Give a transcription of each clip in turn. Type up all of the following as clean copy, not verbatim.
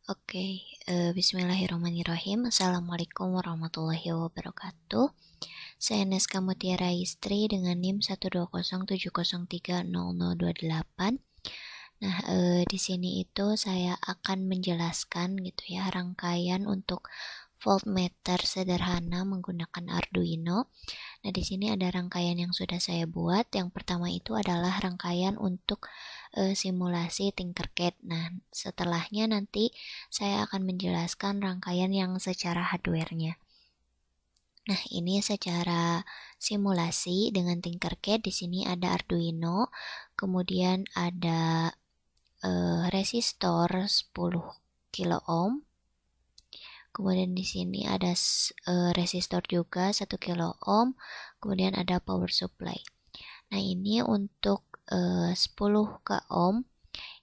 Oke, Bismillahirrahmanirrahim. Assalamualaikum warahmatullahi wabarakatuh. Saya Neska Mutiara Istri dengan NIM 12070300028. Nah, di sini itu saya akan menjelaskan gitu ya rangkaian untuk voltmeter sederhana menggunakan Arduino. Nah, di sini ada rangkaian yang sudah saya buat. Yang pertama itu adalah rangkaian untuk simulasi Tinkercad. Nah, setelahnya nanti saya akan menjelaskan rangkaian yang secara hardware-nya. Nah, ini secara simulasi dengan Tinkercad. Di sini ada Arduino, kemudian ada resistor 10 kilo ohm. Kemudian di sini ada resistor juga 1 kilo ohm, kemudian ada power supply. Nah, ini untuk 10 k ohm,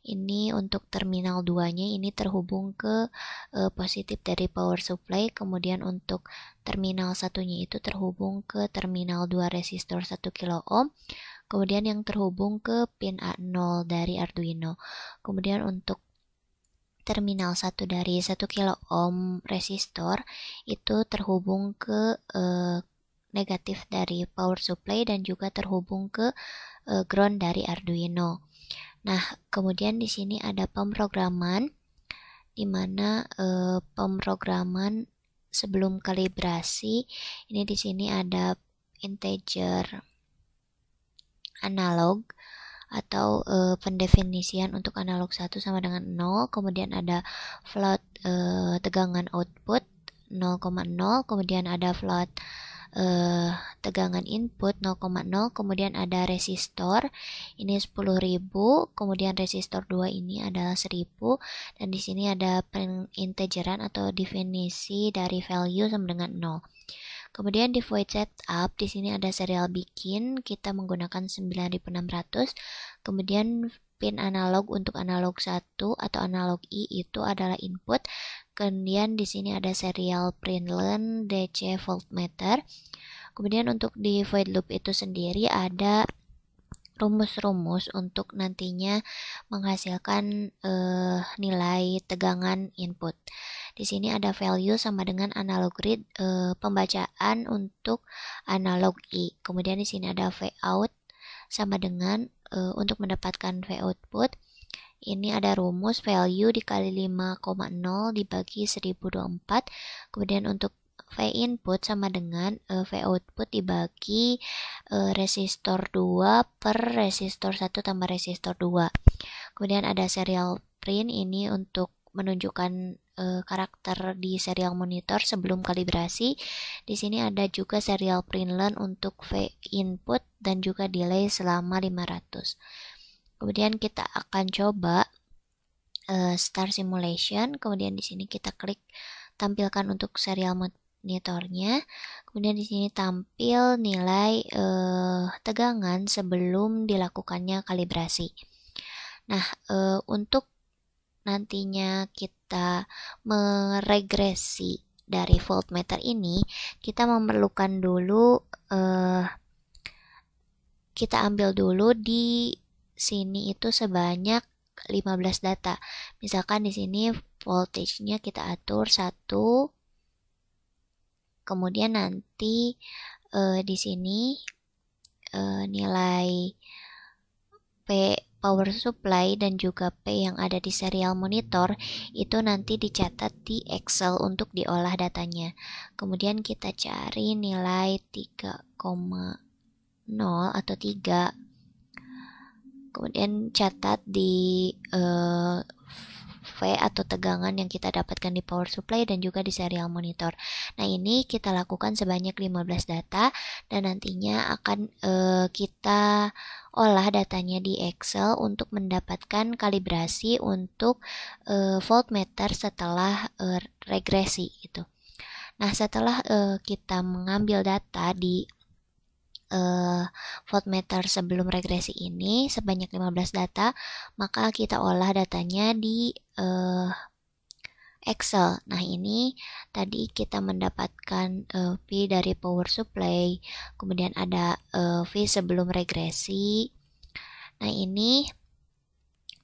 ini untuk terminal 2-nya ini terhubung ke positif dari power supply, kemudian untuk terminal satunya itu terhubung ke terminal 2 resistor 1 kilo ohm, kemudian yang terhubung ke pin A0 dari Arduino. Kemudian untuk terminal 1 dari 1 kilo ohm resistor itu terhubung ke negatif dari power supply dan juga terhubung ke ground dari Arduino. Nah, kemudian di sini ada pemrograman di mana pemrograman sebelum kalibrasi ini di sini ada integer analog atau pendefinisian untuk analog 1 sama dengan 0, kemudian ada float tegangan output 0,0, kemudian ada float tegangan input 0,0, kemudian ada resistor ini 10.000, kemudian resistor 2 ini adalah 1000, dan di sini ada integeran atau definisi dari value sama dengan 0. Kemudian di void setup di sini ada serial bikin, kita menggunakan 9600. Kemudian pin analog untuk analog 1 atau analog I itu adalah input. Kemudian di sini ada serial println DC voltmeter. Kemudian untuk di void loop itu sendiri ada rumus-rumus untuk nantinya menghasilkan nilai tegangan input. Di sini ada value sama dengan analog read, pembacaan untuk analog I. Kemudian di sini ada vout sama dengan untuk mendapatkan V output. Ini ada rumus value dikali 5,0 dibagi 1024. Kemudian untuk V input sama dengan V output dibagi resistor 2 per resistor 1 tambah resistor 2. Kemudian ada serial print ini untuk menunjukkan karakter di serial monitor sebelum kalibrasi. Di sini ada juga serial println untuk V input dan juga delay selama 500. Kemudian kita akan coba start simulation. Kemudian di sini kita klik tampilkan untuk serial monitornya. Kemudian di sini tampil nilai tegangan sebelum dilakukannya kalibrasi. Nah, untuk nantinya kita meregresi dari voltmeter ini, kita memerlukan dulu kita ambil dulu di sini itu sebanyak 15 data. Misalkan di sini voltage-nya kita atur 1. Kemudian nanti di sini nilai P power supply dan juga P yang ada di serial monitor itu nanti dicatat di Excel untuk diolah datanya. Kemudian kita cari nilai 3,0 atau 3. Kemudian catat di V atau tegangan yang kita dapatkan di power supply dan juga di serial monitor. Nah, ini kita lakukan sebanyak 15 data dan nantinya akan kita olah datanya di Excel untuk mendapatkan kalibrasi untuk voltmeter setelah regresi gitu. Nah, setelah kita mengambil data di voltmeter sebelum regresi ini sebanyak 15 data, maka kita olah datanya di Excel. Nah, ini tadi kita mendapatkan V dari power supply, kemudian ada V sebelum regresi. Nah, ini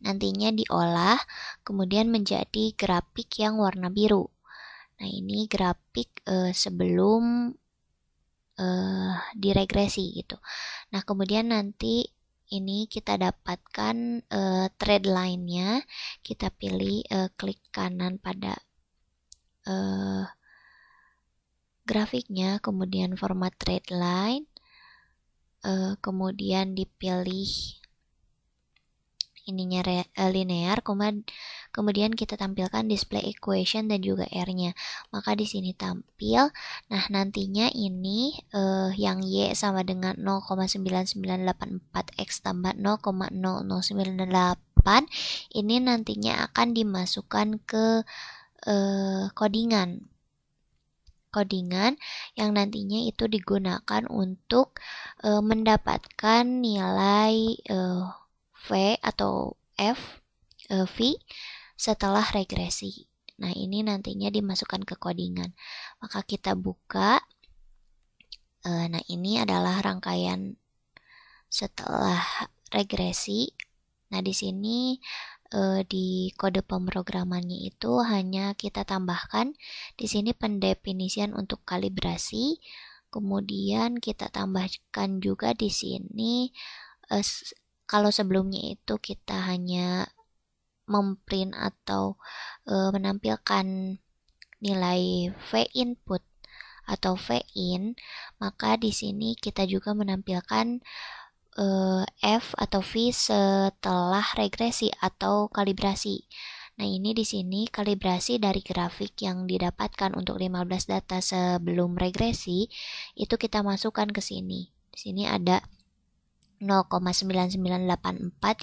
nantinya diolah kemudian menjadi grafik yang warna biru. Nah, ini grafik sebelum diregresi gitu. Nah, kemudian nanti ini kita dapatkan trend line-nya, kita pilih klik kanan pada grafiknya, kemudian format trend line, kemudian dipilih ininya linear, kemudian kita tampilkan display equation dan juga R-nya. Maka di sini tampil. Nah, nantinya ini yang Y sama dengan 0,9984 X tambah 0,0098 ini nantinya akan dimasukkan ke codingan yang nantinya itu digunakan untuk mendapatkan nilai V atau V setelah regresi. Nah, ini nantinya dimasukkan ke codingan. Maka kita buka. Nah, ini adalah rangkaian setelah regresi. Nah, di sini di kode pemrogramannya itu hanya kita tambahkan di sini pendefinisian untuk kalibrasi. Kemudian kita tambahkan juga di sini kalau sebelumnya itu kita hanya memprint atau menampilkan nilai V input atau V in, maka di sini kita juga menampilkan F atau V setelah regresi atau kalibrasi. Nah, ini di sini kalibrasi dari grafik yang didapatkan untuk 15 data sebelum regresi itu kita masukkan ke sini. Di sini ada 0,9984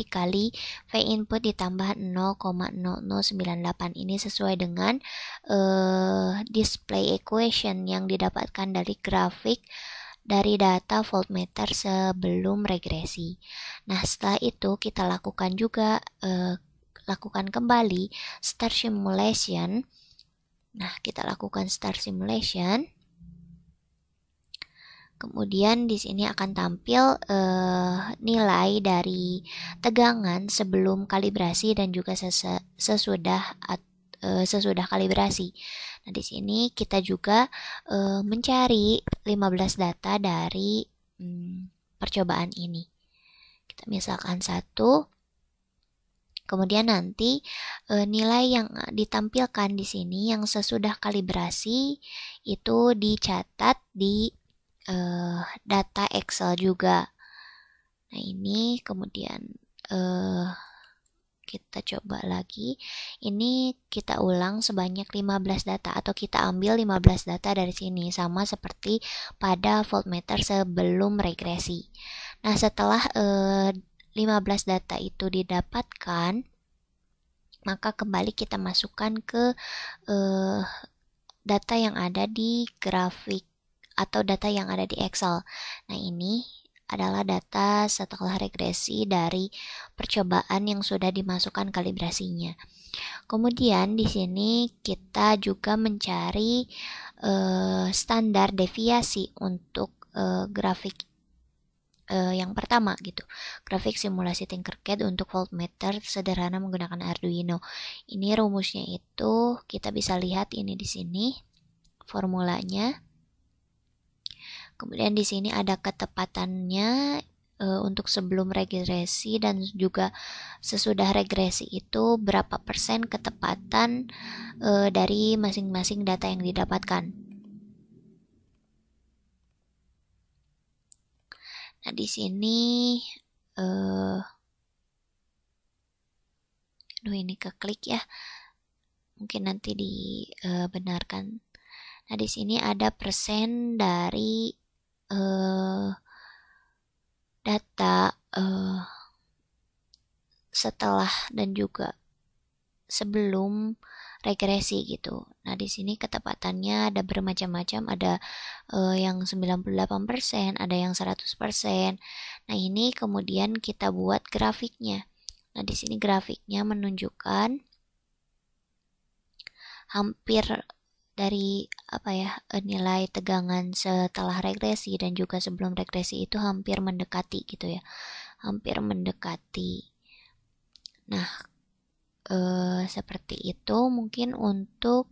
dikali V input ditambah 0,0098. Ini sesuai dengan display equation yang didapatkan dari grafik dari data voltmeter sebelum regresi. Nah, setelah itu kita lakukan juga lakukan kembali start simulation. Nah, kita lakukan start simulation. Kemudian di sini akan tampil nilai dari tegangan sebelum kalibrasi dan juga sesudah kalibrasi. Nah, di sini kita juga mencari 15 data dari percobaan ini. Kita misalkan 1. Kemudian nanti nilai yang ditampilkan di sini yang sesudah kalibrasi itu dicatat di data Excel juga. Nah, ini kemudian kita coba lagi. Ini kita ulang sebanyak 15 data atau kita ambil 15 data dari sini sama seperti pada voltmeter sebelum regresi. Nah, setelah 15 data itu didapatkan, maka kembali kita masukkan ke data yang ada di grafik atau data yang ada di Excel. Nah, ini adalah data setelah regresi dari percobaan yang sudah dimasukkan kalibrasinya. Kemudian di sini kita juga mencari standar deviasi untuk grafik yang pertama gitu. Grafik simulasi Tinkercad untuk voltmeter sederhana menggunakan Arduino. Ini rumusnya itu kita bisa lihat ini di sini formulanya. Kemudian di sini ada ketepatannya untuk sebelum regresi dan juga sesudah regresi itu berapa persen ketepatan dari masing-masing data yang didapatkan. Nah, di sini ini keklik ya. Mungkin nanti dibenarkan. Nah, di sini ada persen dari data setelah dan juga sebelum regresi gitu. Nah, di sini ketepatannya ada bermacam-macam, ada yang 98%, ada yang 100%. Nah, ini kemudian kita buat grafiknya. Nah, di sini grafiknya menunjukkan hampir dari nilai tegangan setelah regresi dan juga sebelum regresi itu hampir mendekati gitu ya. Hampir mendekati. Nah, seperti itu mungkin untuk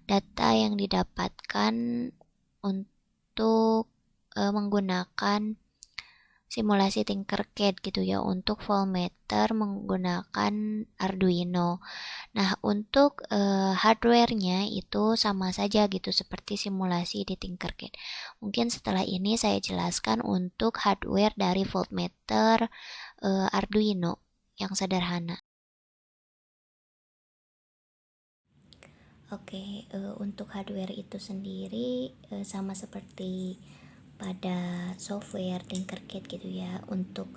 data yang didapatkan untuk menggunakan simulasi Tinkercad gitu ya, untuk voltmeter menggunakan Arduino. Nah, untuk hardware-nya itu sama saja gitu seperti simulasi di Tinkercad. Mungkin setelah ini saya jelaskan untuk hardware dari voltmeter Arduino yang sederhana. Oke, untuk hardware itu sendiri sama seperti pada software Tinkercad gitu ya. Untuk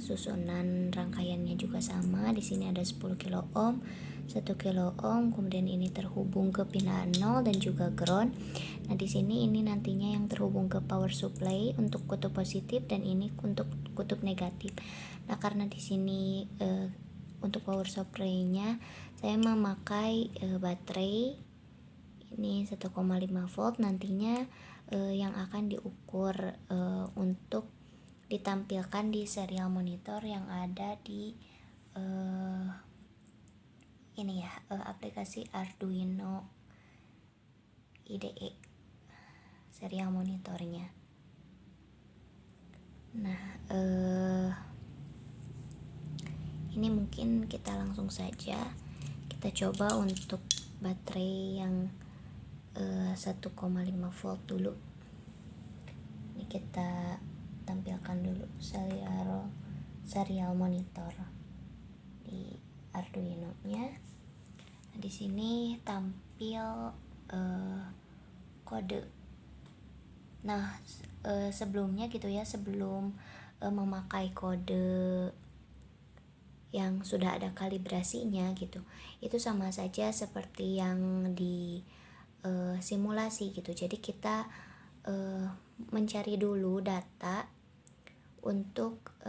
susunan rangkaiannya juga sama. Di sini ada 10 kilo ohm, 1 kilo ohm, kemudian ini terhubung ke pin A0 dan juga ground. Nah, di sini ini nantinya yang terhubung ke power supply untuk kutub positif dan ini untuk kutub negatif. Nah, karena di sini untuk power supply-nya saya memakai baterai ini 1,5 volt nantinya yang akan diukur untuk ditampilkan di serial monitor yang ada di ini ya, aplikasi Arduino IDE serial monitornya. Nah, ini mungkin kita langsung saja kita coba untuk baterai yang 1,5 volt dulu. Ini kita tampilkan dulu serial monitor di Arduino-nya. Nah, di sini tampil kode. Nah, sebelumnya gitu ya, sebelum memakai kode yang sudah ada kalibrasinya gitu, itu sama saja seperti yang di simulasi gitu. Jadi kita mencari dulu data untuk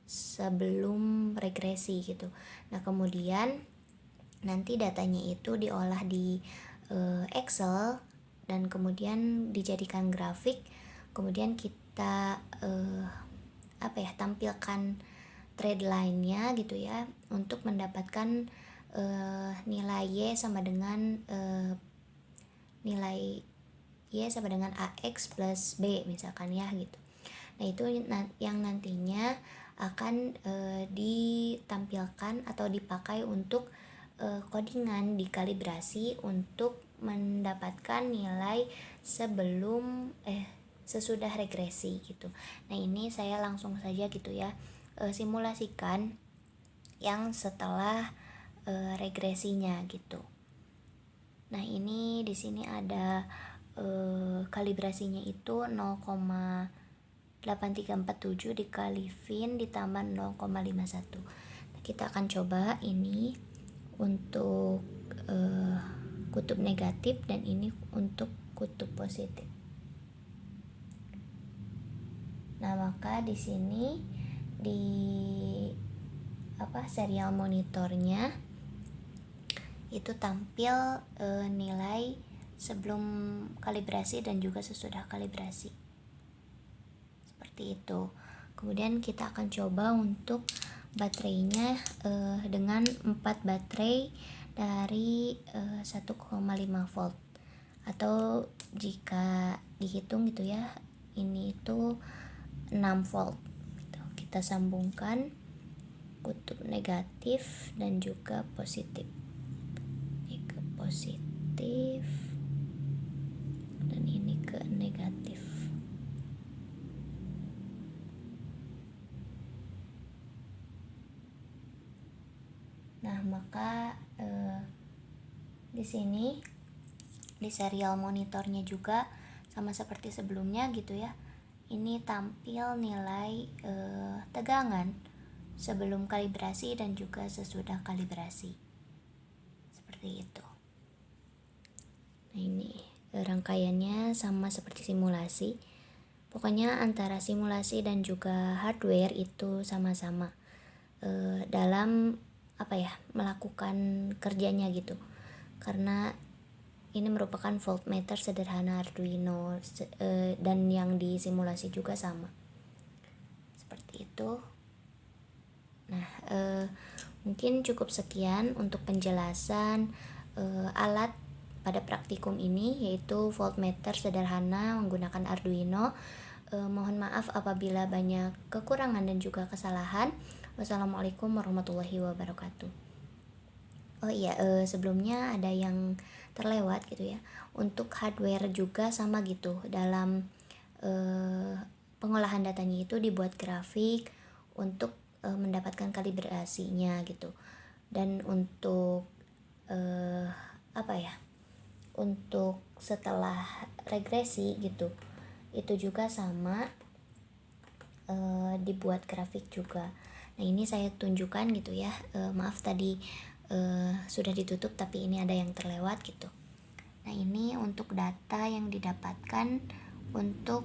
sebelum regresi gitu. Nah, kemudian nanti datanya itu diolah di Excel dan kemudian dijadikan grafik. Kemudian kita tampilkan trade line-nya gitu ya, untuk mendapatkan nilai Y sama dengan nilai Y sama dengan AX plus B misalkan ya gitu. Nah, itu yang nantinya akan ditampilkan atau dipakai untuk codingan dikalibrasi untuk mendapatkan nilai sesudah regresi gitu. Nah, ini saya langsung saja gitu ya simulasikan yang setelah regresinya gitu. Nah, ini di sini ada kalibrasinya itu 0,8347 dikali VIN ditambah 0,51. Nah, kita akan coba ini untuk kutub negatif dan ini untuk kutub positif. Nah, maka di sini di serial monitornya itu tampil nilai sebelum kalibrasi dan juga sesudah kalibrasi. Seperti itu. Kemudian kita akan coba untuk baterainya dengan 4 baterai dari 1,5 volt, atau jika dihitung gitu ya, ini itu 6 volt gitu. Kita sambungkan kutub negatif dan juga positif. Ini ke positif dan ini ke negatif. Nah, maka di sini di serial monitornya juga sama seperti sebelumnya gitu ya. Ini tampil nilai tegangan sebelum kalibrasi dan juga sesudah kalibrasi. Seperti itu. Nah, ini rangkaiannya sama seperti simulasi. Pokoknya antara simulasi dan juga hardware itu sama-sama dalam melakukan kerjanya gitu. Karena ini merupakan voltmeter sederhana Arduino dan yang disimulasi juga sama. Seperti itu. Nah, mungkin cukup sekian untuk penjelasan alat pada praktikum ini, yaitu voltmeter sederhana menggunakan Arduino. Mohon maaf apabila banyak kekurangan dan juga kesalahan. Wassalamualaikum warahmatullahi wabarakatuh. Oh iya, sebelumnya ada yang terlewat gitu ya. Untuk hardware juga sama gitu. Dalam pengolahan datanya itu dibuat grafik untuk mendapatkan kalibrasinya gitu. Dan untuk apa ya? Untuk setelah regresi gitu, itu juga sama, dibuat grafik juga. Nah ini saya tunjukkan gitu ya, maaf tadi sudah ditutup tapi ini ada yang terlewat gitu. Nah ini untuk data yang didapatkan untuk